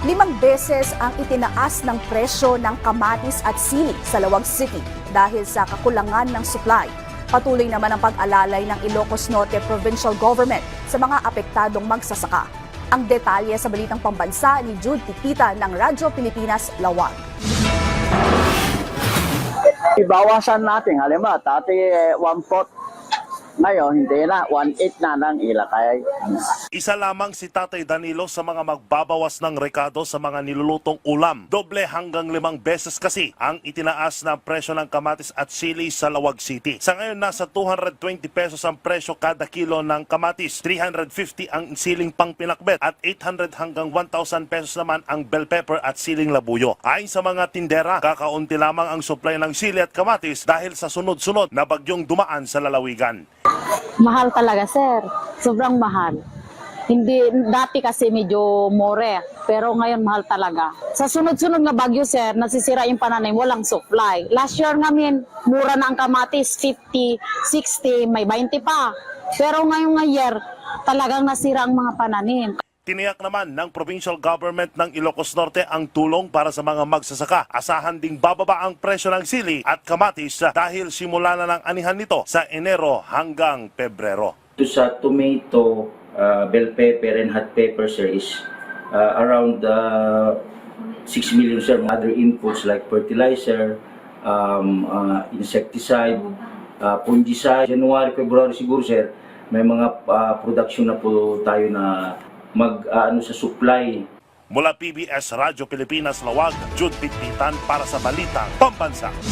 5 beses ang itinaas ng presyo ng kamatis at sili sa Lawag City dahil sa kakulangan ng supply. Patuloy naman ang pag-alalay ng Ilocos Norte Provincial Government sa mga apektadong magsasaka. Ang detalye sa Balitang Pambansa ni Jude Titita ng Radyo Pilipinas, Lawag. Ibawasan natin, halimbawa, dati 1/4. Ngayon, hindi na, 1/8 na ng ilakay. Isa lamang si Tatay Danilo sa mga magbabawas ng rekado sa mga nilulutong ulam. Doble hanggang 5 beses kasi ang itinaas na presyo ng kamatis at sili sa Lawag City. Sa ngayon, nasa 220 pesos ang presyo kada kilo ng kamatis, 350 ang siling pangpinakbet at 800 hanggang 1,000 pesos naman ang bell pepper at siling labuyo. Ayon sa mga tindera, kakaunti lamang ang supply ng sili at kamatis dahil sa sunod-sunod na bagyong dumaan sa lalawigan. Mahal talaga, sir. Sobrang mahal. Hindi, dati kasi medyo more, pero ngayon mahal talaga. Sa sunod-sunod na bagyo, sir, nasisira yung pananim, walang supply. Last year namin, mura na ang kamatis, 50, 60, may 20 pa. Pero ngayong year, talagang nasira ang mga pananim. Tiniyak naman ng provincial government ng Ilocos Norte ang tulong para sa mga magsasaka. Asahan ding bababa ang presyo ng sili at kamatis dahil simula na ng anihan nito sa Enero hanggang Pebrero. Sa tomato, bell pepper and hot pepper, sir, is around 6 million, sir. Other inputs like fertilizer, insecticide, fungicide. January, February siguro, sir, may mga production na po tayo na sa supply. Mula PBS Radyo Pilipinas Lawag, Jude Pitpitan para sa Balitang Pambansa.